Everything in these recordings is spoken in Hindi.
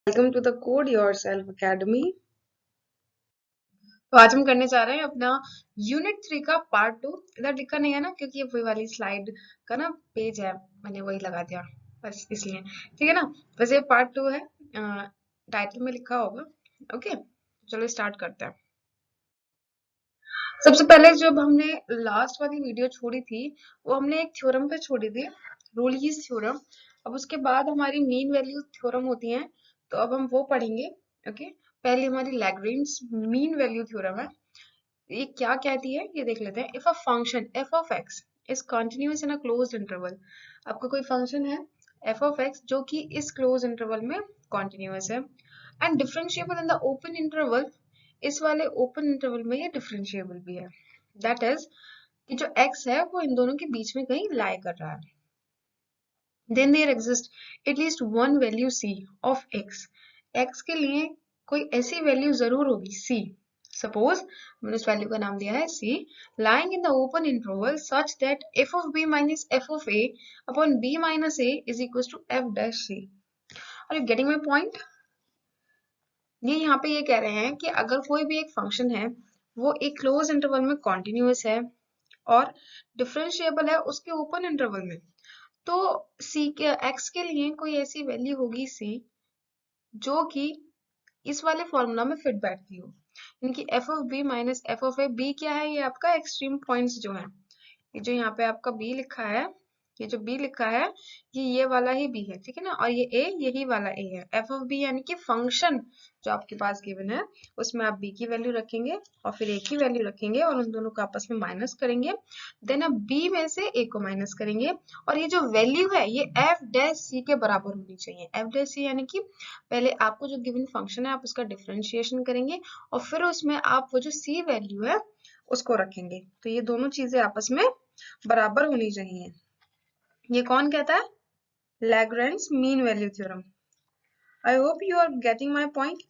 Welcome to the code yourself academy. तो आज हम करने जा रहे हैं अपना यूनिट 3 का पार्ट 2। इधर लिखा नहीं है ना, क्योंकि ये वही वाली स्लाइड का ना पेज है, मैंने वही लगा दिया बस इसलिए। ठीक है ना। वैसे पार्ट 2 है, टाइटल में लिखा होगा। ओके, चलो स्टार्ट करते हैं। सबसे पहले जब हमने लास्ट वाली वीडियो छोड़ी थी, वो हमने एक थ्योरम पे छोड़ी थी, रोलीज थ्योरम। अब उसके बाद हमारी मीन वैल्यू थ्योरम होती है, तो अब हम वो पढ़ेंगे। ओके, पहले हमारी लैग्रेंज मीन वैल्यू थ्योरम है। ये क्या कहती है ये देख लेते हैं। If a function F of x is continuous in a closed interval, आपका कोई फंक्शन है एफ ऑफ एक्स जो कि इस क्लोज इंटरवल में कंटिन्यूअस है and differentiable in the open interval, इस वाले ओपन इंटरवल में ये डिफरेंशिएबल भी है। दैट इज कि जो x है वो इन दोनों के बीच में कहीं लाई कर रहा है। Then there exist at least one value c of x, x के लिए कोई ऐसी वैल्यू जरूर होगी c। सपोज मैंने उस वैल्यू का नाम दिया है c, lying in the open interval such that f of b minus f of a upon b minus a is equals to f dash c. Are you getting my point? ये यहाँ पे ये कह रहे हैं कि अगर कोई भी एक फंक्शन है वो एक क्लोज इंटरवल में कॉन्टिन्यूअस है और डिफरेंशिएबल है उसके ओपन इंटरवल में, तो c के x के लिए कोई ऐसी वैल्यू होगी c जो कि इस वाले फॉर्मूला में फिट बैठती हो, यानी कि F of B minus F of A. B क्या है? ये आपका एक्सट्रीम पॉइंट्स जो है, ये जो यहाँ पे आपका बी लिखा है, ये जो बी लिखा है ये वाला ही बी है, ठीक है ना। और ये ए यही वाला ए है। एफ ऑफ बी यानी कि फंक्शन जो आपके पास गिवन है उसमें आप बी की वैल्यू रखेंगे और फिर ए की वैल्यू रखेंगे और उन दोनों को आपस में माइनस करेंगे। देन आप बी में से ए को माइनस करेंगे और ये जो वैल्यू है ये एफ डैश सी के बराबर होनी चाहिए। एफ डैश सी यानी कि पहले आपको जो गिवन फंक्शन है आप उसका डिफरेंशिएशन करेंगे और फिर उसमें आप वो जो सी वैल्यू है उसको रखेंगे। तो ये दोनों चीजें आपस में बराबर होनी चाहिए। ये कौन कहता है? Lagrange mean value theorem. I hope you are getting my point.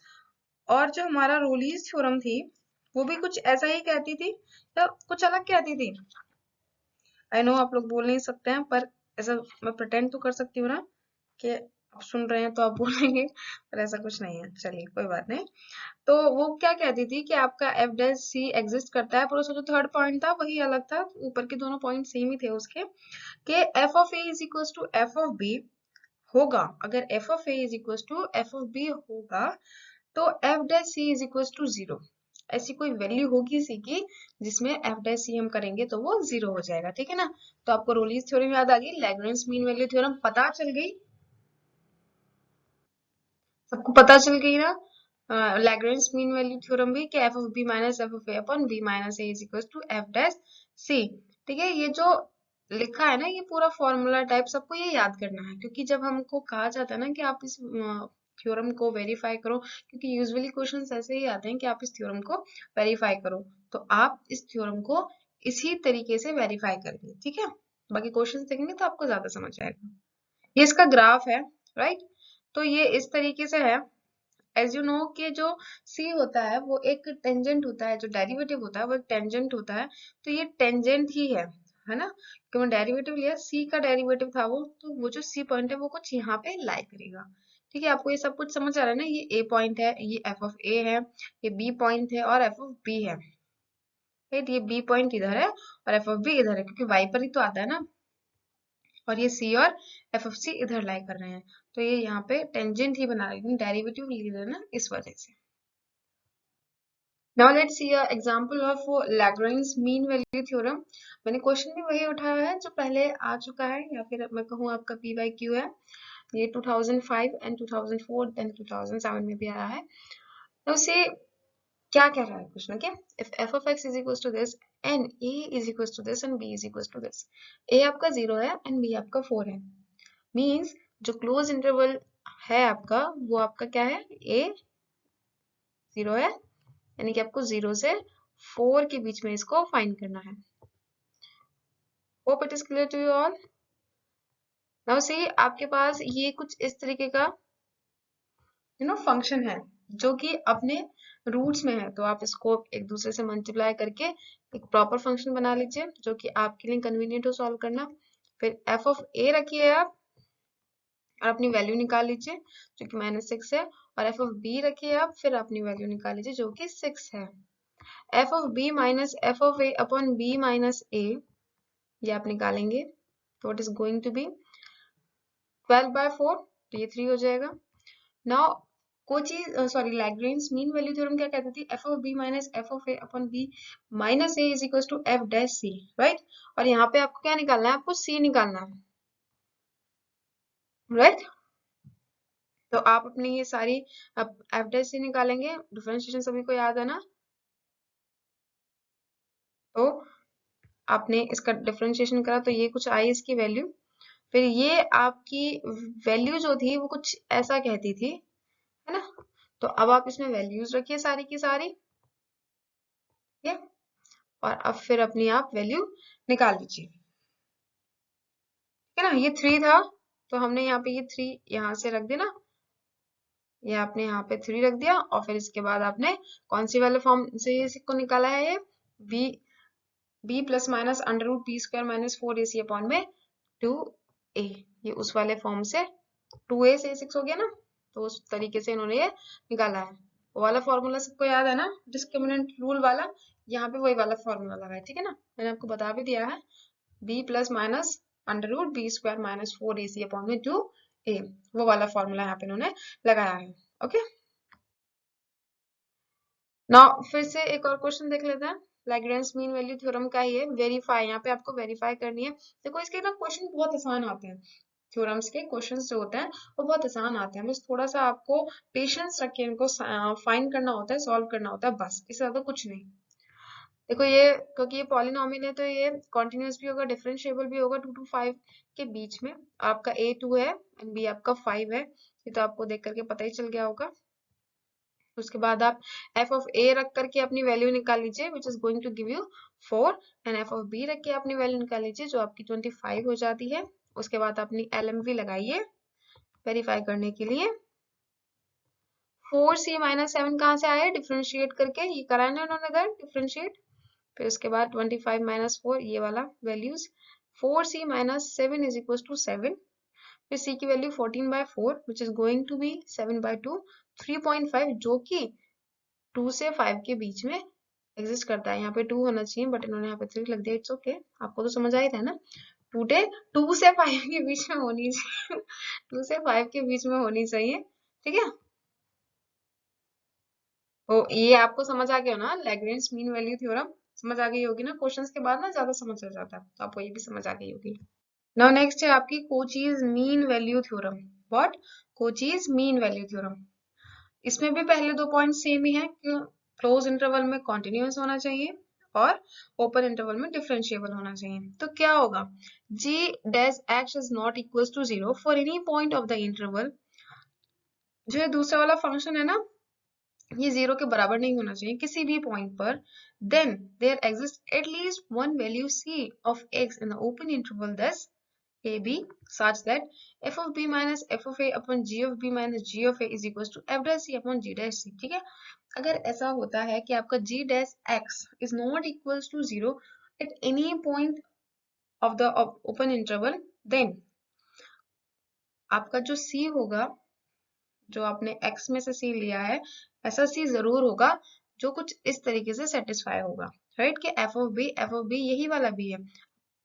और जो हमारा रोलीज थ्योरम थी वो भी कुछ ऐसा ही कहती थी या कुछ अलग कहती थी? आई नो आप लोग बोल नहीं सकते हैं, पर ऐसा मैं प्रिटेंड तो कर सकती हूँ ना कि आप सुन रहे हैं तो आप बोलेंगे, पर ऐसा कुछ नहीं है। चलिए कोई बात नहीं। तो वो क्या कहती थी कि आपका एफ डैश सी एग्जिस्ट करता है, पर उसका जो थर्ड पॉइंट था वही अलग था, ऊपर के दोनों पॉइंट सेम ही थे उसके, कि F of a is equal to f of b होगा। अगर f of a is equal to f of b होगा तो f dash c is equal to zero. ऐसी कोई वैल्यू होगी सी की जिसमें एफ डैश सी हम करेंगे तो वो जीरो हो जाएगा, ठीक है ना। तो आपको रोलीज थ्योरम याद आ गई, लैग्रेंज मीन वैल्यू थ्योरम पता चल गई, सबको पता चल गई ना। लैग्रेंज मीन वैल्यू थ्योरम भी कि F of B minus F of A upon B minus A is equal to F dash C. ठीक है, ये जो लिखा है ना ये पूरा फॉर्मूला टाइप सबको ये याद करना है, क्योंकि जब हमको कहा जाता है ना कि आप इस थ्योरम को वेरीफाई करो, क्योंकि यूजुअली क्वेश्चंस ऐसे ही आते हैं कि आप इस थ्योरम को वेरीफाई करो, तो आप इस थ्योरम को इसी तरीके से वेरीफाई करेंगे, ठीक है। बाकी क्वेश्चंस देखेंगे तो आपको ज्यादा समझ आएगा। ये इसका ग्राफ है, राइट। तो ये इस तरीके से है। एज यू नो कि जो c होता है वो एक टेंजेंट होता है, जो डेरिवेटिव होता है वो एक टेंजेंट होता है, तो ये टेंजेंट ही है ना। क्यों डेरिवेटिव लिया? c का डेरिवेटिव था वो, तो वो जो c पॉइंट है वो कुछ यहाँ पे लाई करेगा। ठीक है, आपको ये सब कुछ समझ आ रहा है ना। ये a पॉइंट है, ये f ऑफ a है, ये b पॉइंट है और f ऑफ b है, राइट। ये b पॉइंट इधर है और f ऑफ b इधर है, क्योंकि y पर ही तो आता है ना। और ये c और f ऑफ c इधर लाई कर रहे हैं, तो ये यहाँ पे टेंजेंट ही बना रहे हैं, डेरिवेटिव ले रहे हैं ना, इस वजह से। Now let's see a example of Lagrange's mean value theorem। मैंने क्वेश्चन भी वही उठाया है जो पहले आ चुका है, या फिर मैं कहूँ आपका PYQ है। ये 2005 एंड 2004 एंड 2007 में भी आया है। तो उसे क्या कह रहा है क्वेश्चन के? If f of x is equals to this and a is equals to this and b is equals to this, a आपका 0 है and b आपका 4 है, मीन्स जो क्लोज इंटरवल है आपका वो आपका क्या है? a 0 है, यानी कि आपको 0 से 4 के बीच में इसको फाइंड करना है। Hope it is clear to you all. Now see आपके पास ये कुछ इस तरीके का फंक्शन है जो कि अपने रूट्स में है, तो आप इसको एक दूसरे से मल्टीप्लाई करके एक प्रॉपर फंक्शन बना लीजिए जो कि आपके लिए कन्वीनियंट हो सॉल्व करना। फिर एफ ऑफ ए रखिए आप, और अपनी वैल्यू निकाल लीजिए जो कि -6 है, और एफ ऑफ बी रखिए आप, फिर अपनी वैल्यू निकाल लीजिए जो कि 6 है। F of B minus F of A upon B minus A, ये आप निकालेंगे तो it is going to be 12/4, तो ये 3 हो जाएगा। Now Cauchy sorry Lagrange mean value theorem क्या कहती थी, F of B minus F of A upon B minus A is equal to F dash C, right. और यहाँ पे आपको क्या निकालना है, आपको सी निकालना है, राइट। तो आप अपनी ये सारी एफ डैश सी निकालेंगे, डिफरेंशिएशन सभी को याद है ना। तो आपने इसका डिफरेंशिएशन करा तो ये कुछ आई इसकी वैल्यू, फिर ये आपकी वैल्यू जो थी वो कुछ ऐसा कहती थी, है ना। तो अब आप इसमें वैल्यूज रखिए सारी की सारी, ठीक है, और अब फिर अपनी आप वैल्यू निकाल लीजिए, ठीक है ना। ये 3 था तो हमने यहाँ पे ये 3 यहाँ से रख दिया ना, ये आपने यहाँ पे 3 रख दिया, और फिर इसके बाद आपने कौन सी वाले फॉर्म से इसको निकाला है, ये b plus minus under root b square minus 4ac upon में 2a, ये उस वाले फॉर्म से 2a से 6 हो गया ना, तो उस तरीके से इन्होंने ये निकाला है। वो वाला फॉर्मूला सबको याद है ना, डिस्क्रिमिनेंट रूल वाला, यहाँ पे वही वाला फॉर्मूला लगा है, ठीक है ना, मैंने आपको बता भी दिया है। b plus minus under root b square minus 4ac upon में 2a, वो वाला फॉर्मूला यहाँ पे इन्होंने लगाया है, ओके। नाउ फिर से एक और क्वेश्चन देख लेते हैं, लैग्रेंज मीन वैल्यू थ्योरम का ही है, वेरीफाई, यहाँ पे आपको वेरीफाई करनी है। देखो इसके ना क्वेश्चन बहुत आसान आते हैं, थ्योरम्स के क्वेश्चंस जो होते हैं वो बहुत आसान आते हैं, बस थोड़ा सा आपको पेशेंस रख के इनको फाइंड करना होता है, सॉल्व करना होता है, बस, इससे ज्यादा कुछ नहीं। देखो ये, क्योंकि ये पॉलिनॉमियल है तो ये कॉन्टिन्यूस भी होगा, डिफरेंशिएबल भी होगा 2 to 5 के बीच में। आपका a 2 है एंड b आपका 5 है, ये तो आपको देख करके पता ही चल गया होगा। उसके बाद आप f ऑफ a रख करके अपनी वैल्यू निकाल लीजिए which is going to give you 4, and f of b रख के अपनी वैल्यू निकाल लीजिए जो आपकी 25 हो जाती है। उसके बाद अपनी LMV लगाइए वेरीफाई करने के लिए। 4c माइनस 7 कहाँ से आया, डिफ्रेंशिएट करके, ये करा है ना उन्होंने इधर डिफ्रेंशिएट। फिर उसके बाद 25 माइनस 4, ये वाला values, 4c minus 7 is equal to 7, फिर c की value 14/4 which is going to be 7/2, 3.5 जो कि 2 से 5 के बीच में एग्जिस्ट करता है। यहाँ पे 2 होना चाहिए बट इन्होंने यहाँ पे 3 लिख दिया, इट्स ओके, आपको तो समझ आया था ना। 2 से 5 के बीच में होनी चाहिए 2 से 5 के बीच में होनी चाहिए, ठीक है। तो ये आपको समझ आ गया ना, लैग्रेंज मीन वैल्यू थ्योरम समझ आ गई होगी ना, क्वेश्चंस के बाद ना ज्यादा समझ आ जाता है, तो आपको ये भी समझ आ गई होगी। नाउ नेक्स्ट है आपकी कोचीज mean value theorem. What, कोचीज mean value theorem. इसमें भी पहले 2 पॉइंट सेम ही है कि क्लोज इंटरवल में कॉन्टिन्यूअस होना चाहिए और ओपन इंटरवल में डिफरेंशिएबल होना चाहिए। तो क्या होगा, g dash x is not equal to 0 for any point of the interval. जो ये दूसरा वाला फंक्शन है ना, ये 0 के बराबर नहीं होना चाहिए किसी भी पॉइंट पर, then there exist at least one value c of x in the open interval दस ab such that f of b minus f of a upon g of b minus g of a is equals to f dash c upon g dash c, ठीक है। अगर ऐसा होता है कि आपका g dash x is not equals to 0 at any point of the open interval, then आपका जो c होगा, जो आपने x में से c लिया है, ऐसा c जरूर होगा जो कुछ इस तरीके से सेटिस्फाई होगा, राइट, कि f of b यही वाला b है।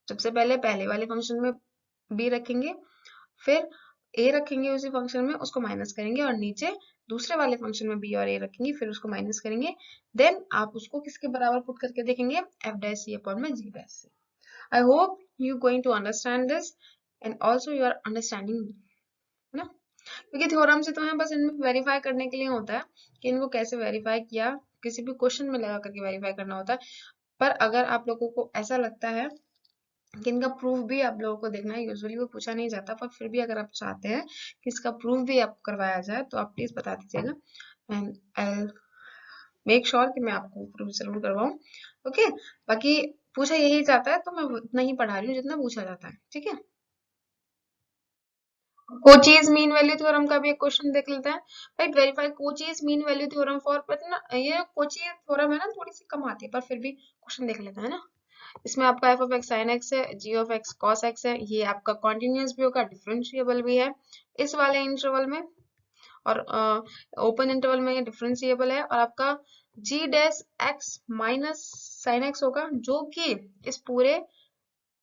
सबसे पहले वाले फंक्शन में b रखेंगे, फिर a रखेंगे उसी फंक्शन में, उसको माइनस करेंगे, और नीचे दूसरे वाले फंक्शन में b और a रखेंगे, फिर उसको माइनस करेंगे, देन आप उसको किसके बराबर पुट करके देखेंगे, f dash c upon में g dash c। I hope you going to understand this and also you are understanding, है ना, क्योंकि थ्योरम से तो हमें बस इनमें वेरीफाई करने के लिए होता है कि इनको कैसे वेरीफाई किया, किसी भी क्वेश्चन में लगा करके वेरीफाई करना होता है। पर अगर आप लोगों को ऐसा लगता है कि इनका प्रूफ भी आप लोगों को देखना है, यूजुअली वो पूछा नहीं जाता, पर फिर भी अगर आप चाहते हैं कि इसका प्रूफ भी आपको करवाया जाए तो आप प्लीज बता दीजिएगा, and I will make sure कि मैं आपको प्रूफ जरूर करवाऊं, ओके। बाकी पूछा यही जाता है तो मैं उतना ही पढ़ा रही हूँ जितना पूछा जाता है, ठीक है। कोचीज मीन वैल्यू थ्योरम का भी एक क्वेश्चन देख लेते हैं, right, verify कोचीज mean value theorem for, but ना ये कोची थ्योरम है ना, थोड़ी सी कम आती है, पर फिर भी क्वेश्चन देख लेते हैं ना। इसमें आपका F of x sine x है, जी ऑफ एक्स कॉस एक्स है, ये आपका कॉन्टिन्यूस भी होगा, डिफरेंशिएबल भी है इस वाले इंटरवल में, और ओपन इंटरवल में ये डिफरेंशिएबल है, और आपका G dash X minus sine X होगा, जो कि इस पूरे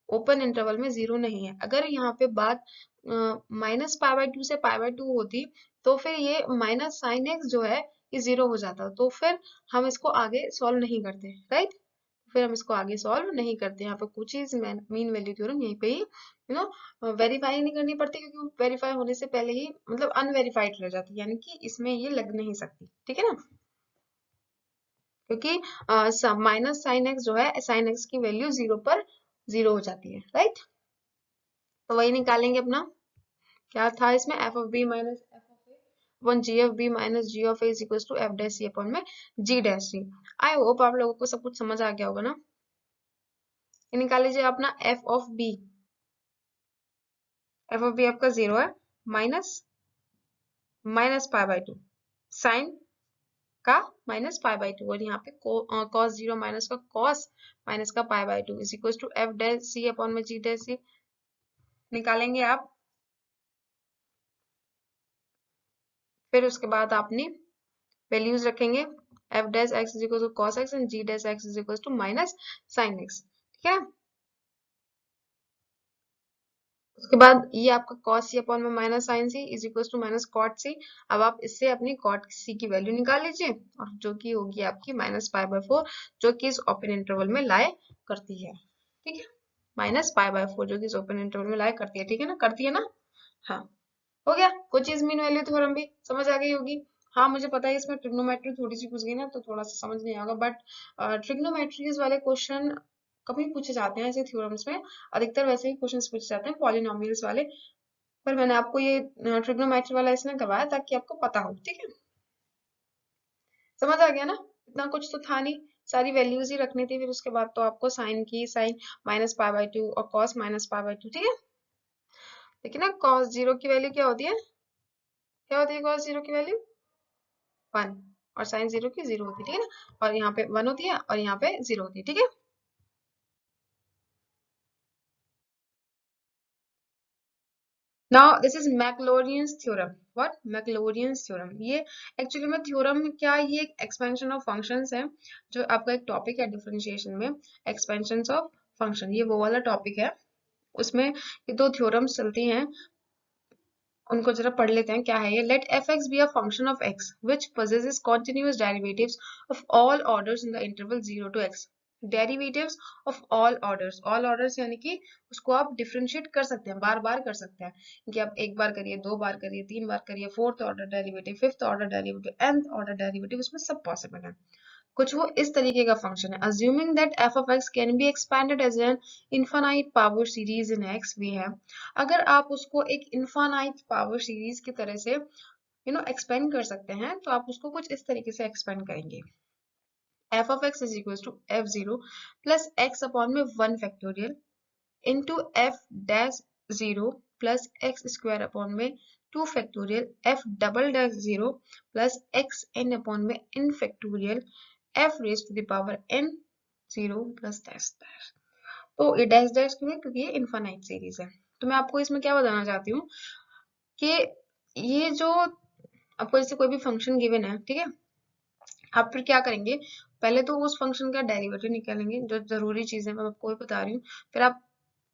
ओपन इंटरवल में जीरो नहीं है। अगर यहाँ पे बात माइनस पाई बाई टू से पाई बाई टू होती, तो फिर ये माइनस साइन एक्स जो है ये जीरो हो जाता, तो फिर हम इसको आगे सॉल्व नहीं करते, राइट। फिर हम इसको आगे सॉल्व नहीं करते। यहाँ पे कुछ चीज मीन वैल्यू थ्योरम यहीं पे ही वेरीफाई नहीं करनी पड़ती, क्योंकि वेरीफाई होने से पहले ही मतलब अनवेरीफाइड रह जाती है, यानी कि इसमें ये लग नहीं सकती, ठीक है ना, क्योंकि माइनस साइन एक्स जो है साइन एक्स की वैल्यू जीरो पर जीरो हो जाती है, राइट। तो वही निकालेंगे अपना, क्या था इसमें, f of B minus F of A upon g of B minus g of a is equal to F dash c upon में g dash C. I hope आप लोगों को सब कुछ समझ आ गया होगा ना। ये निकाल लीजिए अपना f of b, f of b आपका जीरो है, minus minus pi by two sine का माइनस पाई बाई टू, और यहाँ पे कॉस जीरो माइनस का कॉस माइनस का pi by two is equal to F dash c upon में जी डैश सी निकालेंगे आप। फिर उसके बाद आपने वैल्यूज रखेंगे, f dash x is equal to cos x and g dash x is equal to minus sine x, ठीक है। उसके बाद ये आपका cos सी अपॉन में minus sine c is equal to minus cot c. अब आप इससे अपनी कॉट सी की वैल्यू निकाल लीजिए, और जो कि होगी आपकी माइनस पाई बाय फोर, जो कि इस ओपन इंटरवल में लाई करती है, ठीक है। माइनस पाई बाय फोर जो कि इस ओपन इंटरवल में लाई करती है, ठीक है ना, करती है ना। हाँ, हो गया। कुछ चीज मीन वैल्यू थ्योरम भी समझ आ गई होगी। हाँ, मुझे पता है इसमें ट्रिग्नोमेट्री थोड़ी सी घुस गई ना, तो थोड़ा सा समझ नहीं आएगा, बट ट्रिग्नोमेट्रीज वाले क्वेश्चन कभी पूछे जाते हैं ऐसे थ्योरम्स में, अधिकतर वैसे ही क्वेश्चंस पूछे जाते हैं पॉलिनोमियल्स वाले। पर मैंने आपको ये ट्रिग्नोमेट्री वाला इसलिए करवाया ताकि आपको पता हो, ठीक है। समझ आ गया ना, इतना कुछ तो था नहीं, सारी वैल्यूज ही रखनी थी, फिर उसके बाद तो आपको साइन की sine minus pi by two और cos minus pi by two, ठीक है। देखिए ना, कॉस जीरो की वैल्यू क्या होती है, क्या होती है कॉस जीरो की वैल्यू वन, और साइन जीरो की जीरो होती है, ठीक है ना, और यहाँ पे वन होती है और यहाँ पे जीरो होती है, ठीक है। Now this is Maclaurin's theorem. What, Maclaurin's theorem, ये एक्चुअली में थ्योरम क्या है, ये एक एक्सपेंशन ऑफ फंक्शंस है, जो आपका एक टॉपिक है डिफरेंशिएशन में, एक्सपेंशंस ऑफ फंक्शन, ये वो वाला टॉपिक है। उसमें ये दो थ्योरम्स चलती हैं, उनको जरा पढ़ लेते हैं। क्या है ये, let f x be a function of x which possesses continuous derivatives of all orders in the interval 0 to x, derivatives of all orders यानी कि उसको आप डिफरेंशिएट कर सकते हैं, बार बार कर सकते हैं, कि आप एक बार करिए, दो बार करिए, तीन बार करिए, fourth order derivative, fifth order derivative, nth order derivative, उसमें सब पॉसिबल है। कुछ वो इस तरीके का फंक्शन है, assuming that f of x can be expanded as an infinite power series in x, we have, अगर आप उसको एक इनफानाइट पावर सीरीज की तरह से एक्सपेंड कर सकते हैं, तो आप उसको कुछ इस तरीके से एक्सपेंड करेंगे, f of x is equals to f0 plus x upon में 1 factorial into f dash 0 plus x square upon में 2 factorial f double dash 0 plus x n upon में n factorial f raised to the power n 0 plus dash dash। तो ये डैश डैश क्यों है, क्योंकि ये इनफाइनाइट सीरीज है। तो मैं आपको इसमें क्या बताना चाहती हूँ कि ये जो आपको जैसे कोई भी फंक्शन गिवन है, ठीक है, आप फिर क्या करेंगे, पहले तो उस फंक्शन का डेरिवेटिव निकालेंगे, जो जरूरी चीज है मैं आपको वही बता रही हूँ। फिर आप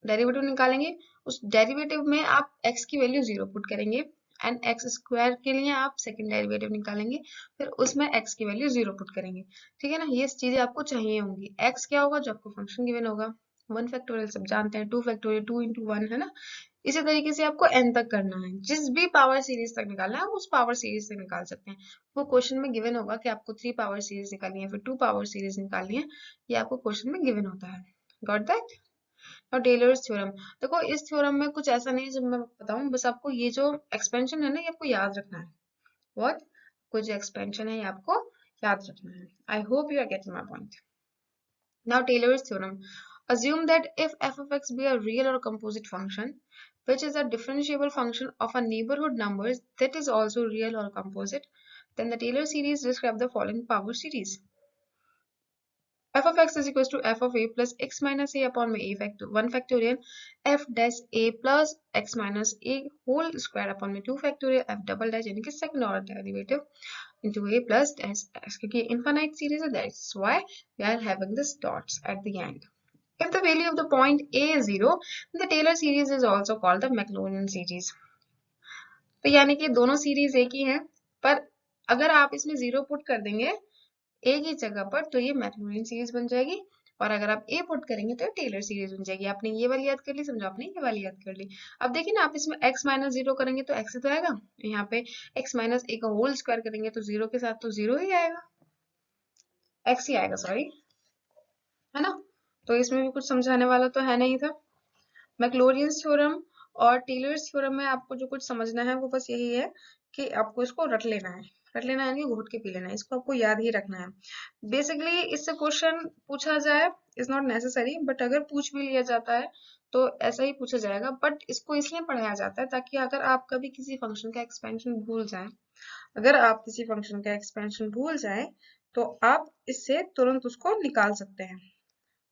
डेरिवेटिव निकालेंगे, उस डेरिवेटिव में आप x की वैल्यू 0 पुट करेंगे, एंड एक्स स्क्वायर के लिए आप सेकंड डेरिवेटिव निकालेंगे, फिर उसमें x की वैल्यू 0 पुट करेंगे, ठीक है ना। ये चीजें आपको चाहिए होंगी। x क्या होगा, जो आपको फंक्शन गिवन होगा, 1 फैक्टोरियल सब जानते हैं, 2 फैक्टोरियल 2 इंटू 1 है ना। इसी तरीके से आपको n तक करना है, जिस भी पावर सीरीज तक निकालना है आप उस पावर सीरीज से निकाल सकते हैं। वो क्वेश्चन में गिवन होगा कि आपको 3 पावर सीरीज निकालनी है, फिर 2 पावर सीरीज निकालनी है, ये आपको क्वेश्चन में गिवन होता है। Got that. और टेलर्स थ्योरम, देखो इस थ्योरम में कुछ ऐसा नहीं है जब मैं बताऊं, बस आपको ये जो एक्सपेंशन है ना, ये आपको याद रखना है। व्हाट, कुछ एक्सपेंशन है, ये आपको याद रखना है। I hope you are getting my point. Now Taylor's theorem, assume that if f of x be a real or composite function which is a differentiable function of a neighborhood numbers that is also real or composite, then the Taylor series describe the following power series. f of x is equals to f of a plus x minus a upon में a factor 1 factorial f dash a plus x minus a whole square upon में 2 factorial f double dash यानी कि second order derivative into a plus dash x क्योंकि infinite series है, that's why we are having this dots at the end. If the value of the point a is 0, the Taylor series is also called the Maclaurin series. तो यानी कि दोनों सीरीज एक ही हैं, पर अगर आप इसमें 0 पुट कर देंगे ए की जगह पर तो ये मैक्लॉरिन सीरीज बन जाएगी, और अगर आप ए पुट करेंगे तो टेलर सीरीज बन जाएगी. आपने ये वाली याद कर ली, समझो आपने ये वाली याद कर ली. अब देखिए ना, आप इसमें x माइनस 0 करेंगे तो x ही तो आएगा, यहाँ पे x माइनस ए का होल स्क्वायर करेंगे तो 0 के साथ तो 0 ही आएगा, x ही आएगा, सॉरी, है ना. तो इसमें भी कुछ समझाने वाला तो है नहीं था. मैक्लॉरियंस थ्योरम और टेलर्स थ्योरम में आपको जो कुछ समझना है वो बस यही है कि आपको इसको रट लेना है. रट लेना है, घोट के पी लेना है, इसको आपको याद ही रखना है. बेसिकली इससे क्वेश्चन पूछा जाए इज नॉट नेसेसरी, बट अगर पूछ भी लिया जाता है तो ऐसा ही पूछा जाएगा. बट इसको इसलिए पढ़ाया जाता है ताकि अगर आप कभी किसी फंक्शन का एक्सपेंशन भूल जाए, अगर आप किसी फंक्शन का एक्सपेंशन भूल जाए तो आप इससे तुरंत उसको निकाल सकते हैं.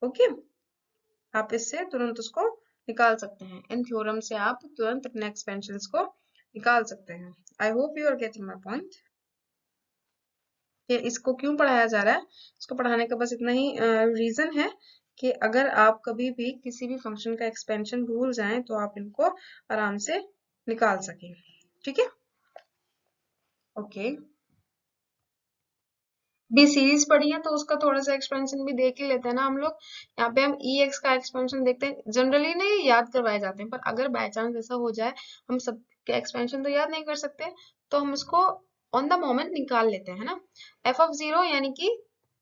ओके, आप इससे तुरंत उसको निकाल सकते हैं. इन थ्योरम से आप तुरंत अपने एक्सपेंशंस को निकाल सकते हैं. I hope you are getting my point. ये इसको क्यों पढ़ाया जा रहा है, इसको पढ़ाने का बस इतना ही रीजन है कि अगर आप कभी भी किसी भी फंक्शन का एक्सपेंशन भूल जाएं तो आप इनको आराम से निकाल सकें. ठीक है, ओके. बी सीरीज पढ़ी है तो उसका थोड़ा सा एक्सपेंशन भी देख ही लेते हैं ना हम लोग. यहाँ पे हम ई एक्स का एक्सपेंशन देखते हैं, जनरली नहीं याद करवाए जाते हैं, पर अगर बाय चांस ऐसा हो जाए हम सबके एक्सपेंशन तो याद नहीं कर सकते, तो हम इसको ऑन द मोमेंट निकाल लेते हैं, है ना. एफ ऑफ जीरो यानी कि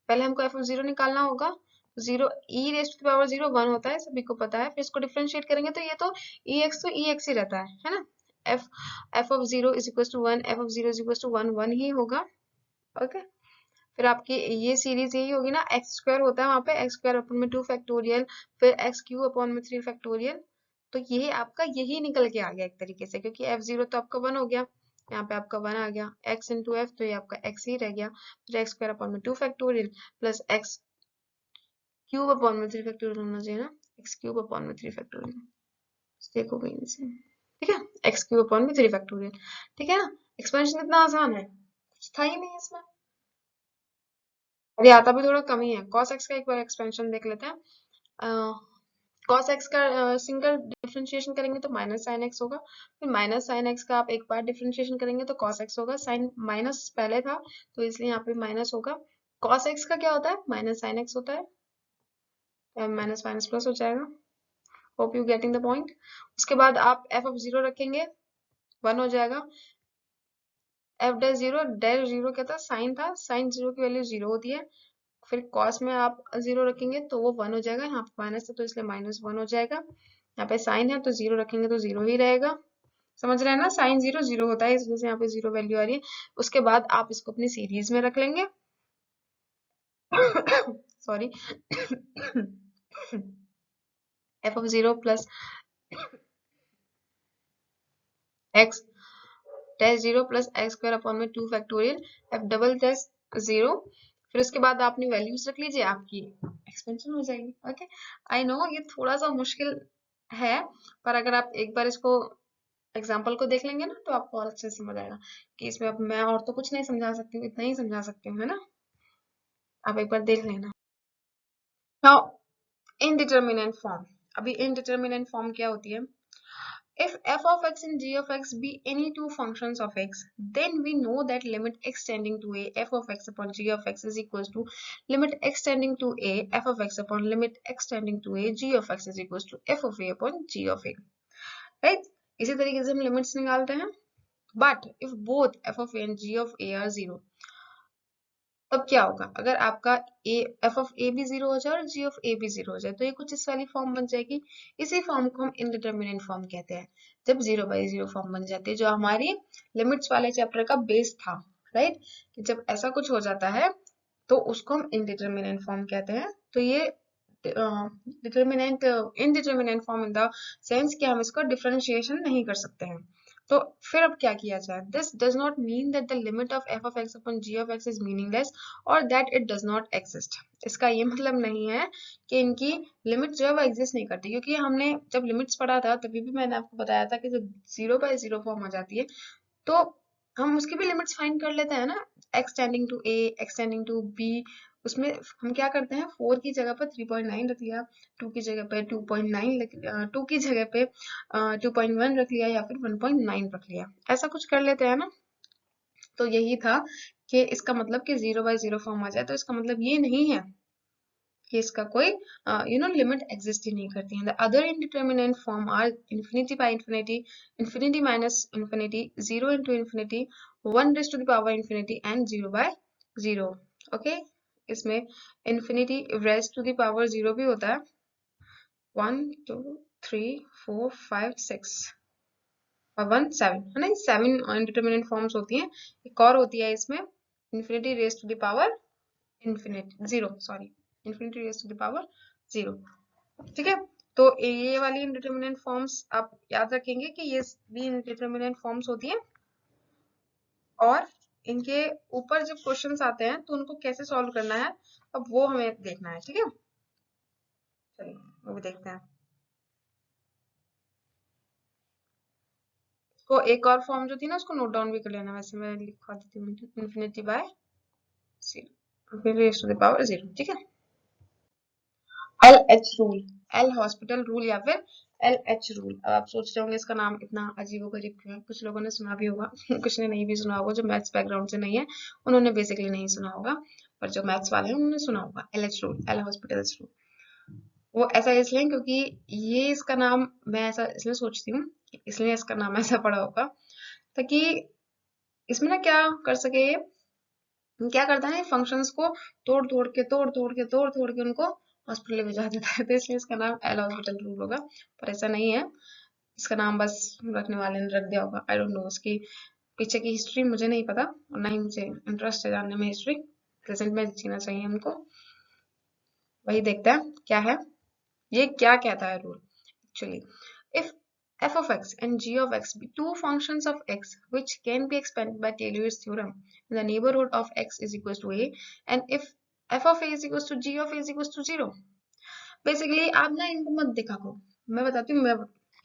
पहले हमको एफ ऑफ जीरो निकालना होगा. जीरो ई रेस्ट की पावर जीरो 1 होता है, सभी को पता है. फिर इसको डिफ्रेंशिएट करेंगे तो ये तो ई एक्स तो ई एक्स ही रहता है ना. F f of zero is equal to 1, f of zero is equal to 1 1 ही होगा. ओके, फिर आपकी ये सीरीज यही होगी ना, एक्स स्क्वायर होता है वहां पे, एक्स स्क्वायर अपॉन में 2 फैक्टोरियल, फिर एक्स क्यू अपॉन में 3 फैक्टोरियल. तो ये आपका यही निकल के आ गया एक तरीके से, क्योंकि एफ जीरो तो आपका 1 हो गया, यहाँ पे आपका 1 आ गया, एक्स इंटू एफ तो ये आपका एक्स ही रह गया, फिर एक्स स्क्वायर अपॉन में 2 factorial plus x cube upon में 3 फैक्टोरियल होना चाहिए ना, एक्स क्यूब अपॉन में 3 फैक्टोरियल. देखो कहीं से, ठीक है, एक्स क्यूब अपॉन में 3 फैक्टोरियल. ठीक है ना, एक्सपेंशन इतना आसान है, कुछ था ही नहीं इसमें. अरे आता भी थोड़ा कम ही है. cos x का एक बार एक्सपेंशन देख लेते हैं. cos x का सिंगल डिफरेंशिएशन करेंगे तो माइनस साइन एक्स होगा, फिर माइनस साइन एक्स का आप एक बार डिफरेंशिएशन करेंगे तो cos x होगा. साइन माइनस पहले था तो इसलिए यहाँ पे माइनस होगा. cos x का क्या होता है, माइनस साइन एक्स होता है, माइनस माइनस प्लस हो जाएगा. Hope you getting the point. उसके बाद आप f ऑफ जीरो रखेंगे, 1 हो जाएगा. f dash zero, dash zero क्या था, साइन था, साइन जीरो की वैल्यू 0 होती है. फिर कॉस में आप 0 रखेंगे तो वो 1 हो जाएगा, यहाँ पे माइनस है तो इसलिए माइनस 1 हो जाएगा. यहाँ पे साइन है तो 0 रखेंगे तो 0 ही रहेगा. समझ रहे हैं ना, साइन 0 0 होता है, इसलिए यहाँ पे 0 वैल्यू आ रही है. उसके बाद आप इसको अपनी सीरीज में रख लेंगे. Sorry. F of 0 plus x dash 0 plus x square upon में 2 फैक्टोरियल एफ डबल डैश 0. फिर उसके बाद आपने वैल्यूज रख लीजिए, आपकी एक्सपेंशन हो जाएगी. ओके, आई नो ये थोड़ा सा मुश्किल है, पर अगर आप एक बार इसको एग्जाम्पल को देख लेंगे ना तो आपको और अच्छे से समझ आएगा कि इसमें अब मैं और तो कुछ नहीं समझा सकती हूँ, इतना ही समझा सकती हूँ, है ना. आप एक बार देख लेना. Now indeterminate form. अभी इनडिटरमिनेंट फॉर्म क्या होती है. If f of x and g of x be any two functions of x, then we know that limit x tending to a f of x upon g of x is equals to limit x tending to a f of x upon limit x tending to a g of x is equals to f of a upon g of a. Right? इसी तरीके से हम लिमिट्स निकालते हैं. But if both f of a and g of a are 0, तब क्या होगा, अगर आपका ए एफ ऑफ ए भी 0 हो जाए और जी ऑफ ए भी 0 हो जाए तो ये कुछ इस वाली फॉर्म बन जाएगी. इसी फॉर्म को हम इनडिटरमिनेंट फॉर्म कहते हैं, जब 0/0 फॉर्म बन जाती है, जो हमारी लिमिट्स वाले चैप्टर का बेस था. राइट, कि जब ऐसा कुछ हो जाता है तो उसको हम इनडिटरमिनेंट फॉर्म कहते हैं. तो ये determinant indeterminant form in the sense कि हम इसको डिफरेंशिएशन नहीं कर सकते हैं. तो फिर अब क्या किया जाए? This does not mean that the limit of f of x upon g of x is meaningless और that it does not exist. इसका ये मतलब नहीं है कि इनकी लिमिट जो है वो एग्जिस्ट नहीं करती, क्योंकि हमने जब लिमिट्स पढ़ा था तभी भी मैंने आपको बताया था कि जब 0/0 फॉर्म आ जाती है तो हम उसकी भी लिमिट्स फाइंड कर लेते हैं ना। x tending to a, x tending to b, उसमें हम क्या करते हैं, 4 की जगह पर 3.9 रख लिया, 2 की जगह पे 2.9 2 की जगह पे 2.1 रख लिया, या फिर 1.9 रख लिया, ऐसा कुछ कर लेते हैं ना। तो यही था कि इसका मतलब कि 0/0 फॉर्म आ जाए तो इसका मतलब ये नहीं है कि इसका कोई लिमिट एग्जिस्ट ही नहीं करती है। The other indeterminate form are infinity by infinity, infinity minus infinity, 0 into infinity, 1 raise to the power infinity and 0/0। Okay, इसमें infinity raise to the power 0 भी होता है। 1 2 3 4 5 6 और 1 7 है ना, 7 इंडिटरमिनेंट फॉर्म्स होती हैं। एक और होती है इसमें, infinity raise to the power infinity 0, sorry, infinity raise to the power 0। ठीक है, तो ये वाली इंडिटरमिनेंट फॉर्म्स आप याद रखेंगे कि ये भी इंडिटरमिनेंट फॉर्म्स होती हैं, और इनके ऊपर जब क्वेश्चंस आते हैं तो उनको कैसे सॉल्व करना है अब वो हमें देखना है। ठीक है, चलिए वो भी देखते हैं। तो एक और फॉर्म जो थी ना उसको नोट डाउन भी कर लेना, वैसे मैं लिखवा देती हूँ, infinity by 0 raise to the power 0। ठीक है, LH rule, L Hospital rule या फिर LH रूल। अब आप सोच रहे होंगे इसका नाम इतना अजीबोगरीब क्यों है, कुछ लोगों ने सुना भी होगा कुछ ने नहीं भी सुना होगा, जो मैथ्स बैकग्राउंड से नहीं है उन्होंने बेसिकली नहीं सुना होगा, पर जो मैथ्स वाले हैं उन्होंने सुना होगा LH rule, L hospitals rule. वो ऐसा इसलिए क्योंकि ये इसका नाम मैं ऐसा इसलिए सोचती हूँ, इसलिए इसका नाम ऐसा पड़ा होगा ताकि इसमें ना क्या कर सके ये, क्या करता है फंक्शंस को तोड़ तोड़ के उनको हॉस्पिटल में भेजा देता है, तो इसलिए इसका नाम एल हॉस्पिटल रूल होगा। पर ऐसा नहीं है, इसका नाम बस रखने वाले ने रख दिया होगा। आई डोंट नो, उसकी पीछे की हिस्ट्री मुझे नहीं पता और ना ही मुझे इंटरेस्ट है जानने में हिस्ट्री, प्रेजेंट में जीना चाहिए हमको। वही देखते हैं क्या है, ये क्या कहता है rule actually. If f of x and g of x be two functions of x which can be expanded by Taylor's theorem in the neighborhood of x is equals to a, and if f of a is equals to g of a is equals to 0। Basically आप ना इनको मत देखा करो, मैं बताती हूँ मैं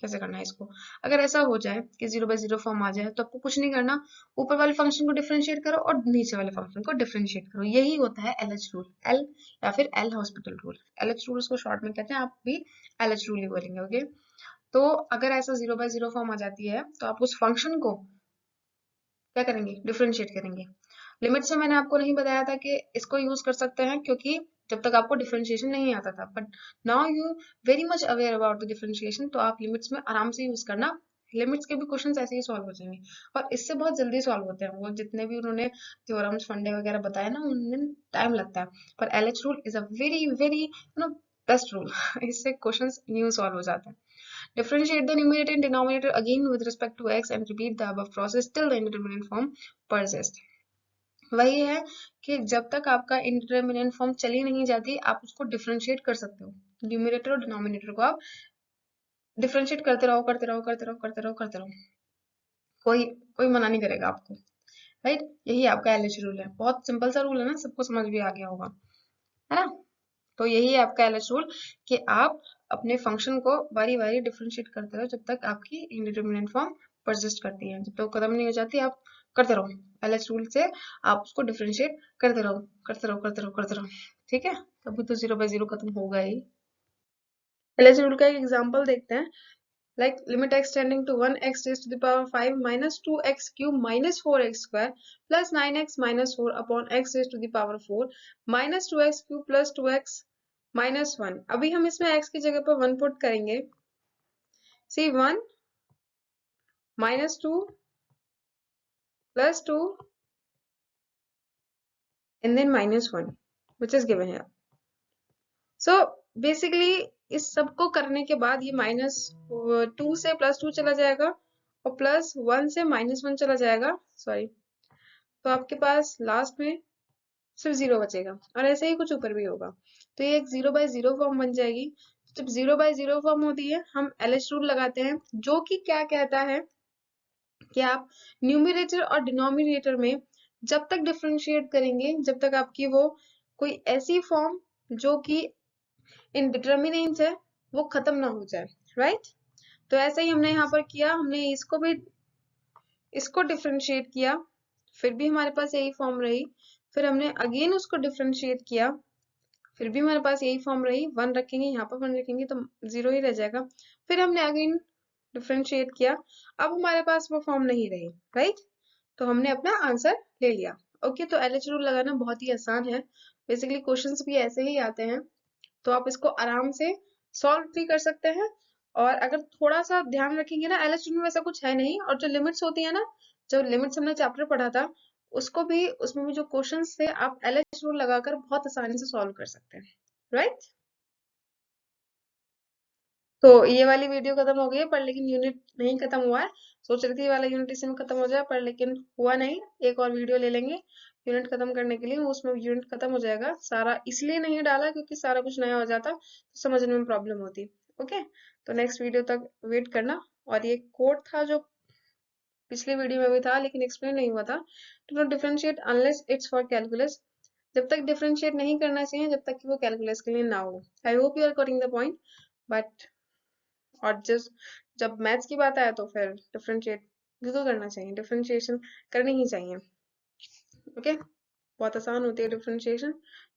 कैसे करना है इसको। अगर ऐसा हो जाए कि 0/0 फॉर्म आ जाए तो आपको कुछ नहीं करना, ऊपर वाले फंक्शन को डिफरेंशिएट करो और नीचे वाले फंक्शन को डिफरेंशिएट करो, यही होता है LH रूल, एल या फिर L Hospital rule. LH rule उसको शॉर्ट में कहते हैं, आप भी LH रूल ही बोलेंगे। ओके, तो अगर ऐसा 0/0 फॉर्म आ जाती है तो आप उस फंक्शन को क्या करेंगे, डिफरेंशिएट करेंगे। लिमिट्स में मैंने आपको नहीं बताया था कि इसको यूज कर सकते हैं, क्योंकि जब तक आपको डिफरेंशिएशन नहीं आता था, but now you very much aware about the differentiation, तो आप लिमिट्स में आराम से यूज करना। लिमिट्स के भी क्वेश्चंस ऐसे ही सॉल्व हो जाएंगे और इससे बहुत जल्दी सॉल्व होते हैं, वो जितने भी उन्होंने थ्योरम्स फंडे वगैरह बताया ना उनमें टाइम लगता है, पर LH rule is a very very best rule इससे क्वेश्चंस न्यू सॉल्व हो जाते हैं। Differentiate the numerator and denominator again with respect to x and repeat the above process till the indeterminate form persists। वही है कि जब तक आपका इंडिटरमिनेंट फॉर्म चली नहीं जाती आप उसको डिफरेंशिएट कर सकते हो, न्यूमरेटर और डिनोमिनेटर को आप डिफरेंशिएट करते रहो करते रहो करते रहो करते रहो करते रहो, कोई कोई मना नहीं करेगा आपको, राइट। यही आपका LH रूल है, बहुत सिंपल सा रूल है ना, सबको समझ भी आ गया होगा, है ना। तो यही है आपका LH रूल कि आप अपने फंक्शन को बारी बारी डिफरेंशिएट करते रहो जब तक आपकी इंडिटरमिनेंट फॉर्म परसिस्ट करती है, जब तक खत्म नहीं हो जाती आप करते रहो। LH रूल से आप उसको डिफरेंशिएट करते रहो करते रहो करते रहो करते रहो, ठीक है, तभी तो 0/0 खत्म होगा ही। LH रूल का एक एग्जांपल देखते हैं, like limit x tending to 1 x raised to the power 5 minus 2x cube minus 4x square plus 9x minus 4 upon x raised to the power 4 minus 2x cube plus 2x minus 1। अभी हम इसमें x की जगह पर 1 पुट करेंगे, see 1 minus 2 plus 2 and then minus 1 which is given here। so basically इस सब को करने के बाद ये -2 से +2 चला जाएगा और +1 से -1 चला जाएगा, सॉरी, तो आपके पास लास्ट में सिर्फ 0 बचेगा और ऐसे ही कुछ ऊपर भी होगा, तो ये एक 0/0 फॉर्म बन जाएगी। जब 0/0 फॉर्म होती है हम LH रूल लगाते हैं, जो कि क्या कहता है कि आप न्यूमरेटर और डिनोमिनेटर में जब तक डिफरेंशिएट करेंगे, जब तक आपकी वो कोई ऐसी फॉर्म जो कि इनडिटर्मिनेट है वो खत्म ना हो जाए, राइट। तो ऐसे ही हमने यहाँ पर किया, हमने इसको डिफरेंशिएट किया, फिर भी हमारे पास यही फॉर्म रही। फिर हमने अगेन उसको डिफरेंशिएट किया, फिर भी हमारे पास यही फॉर्म रही। 1 रखेंगे, यहाँ पर 1 रखेंगे तो 0 ही रह जाएगा। फिर हमने अगेन डिफरेंशिएट किया, अब हमारे पास वो फॉर्म नहीं रही, राइट। तो हमने अपना आंसर ले लिया। ओके, तो एलएच रूल लगाना बहुत ही आसान है। बेसिकली क्वेश्चंस भी ऐसे ही आते हैं, तो आप इसको आराम से सॉल्व भी कर सकते हैं। और अगर थोड़ा सा ध्यान रखेंगे ना, एलएच रूल में वैसा कुछ है नहीं, और जो लिमिट्स होती है ना, जो लिमिट्स हमने चैप्टर पढ़ा था, उसको भी, उसमें भी जो क्वेश्चंस थे आप एलएच रूल लगाकर बहुत आसानी से सॉल्व कर सकते हैं, राइट। तो ये वाली वीडियो खत्म हो गई है, पर लेकिन यूनिट नहीं खत्म हुआ है। सोच रही थी ये वाला यूनिट इसी में खत्म हो जाए, पर लेकिन हुआ नहीं। एक और वीडियो ले लेंगे यूनिट खत्म करने के लिए, उसमें यूनिट खत्म हो जाएगा सारा। इसलिए नहीं डाला क्योंकि सारा कुछ नया हो जाता तो समझने में प्रॉब्लम होती। ओके, तो नेक्स्ट वीडियो तक वेट करना। और ये कोड था जो पिछले वीडियो में भी था लेकिन एक्सप्लेन नहीं हुआ था, do not differentiate unless it's for calculus. जब तक डिफरेंशिएट नहीं करना चाहिए जब तक कि वो कैलकुलस के लिए ना हो। I hope you are cutting the point. But और जस्ट जब मैथ्स की बात आए तो फिर डिफरेंशिएट बिल्कुल करना चाहिए, डिफरेंशिएशन करनी ही चाहिए। ओके, बहुत आसान होती है डिफरेंशिएशन।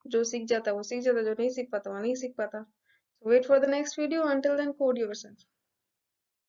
जो सीख जाता है वो सीख जाता है, जो नहीं सीख पाता वो नहीं सीख पाता। Wait for the next video, until then code yourself.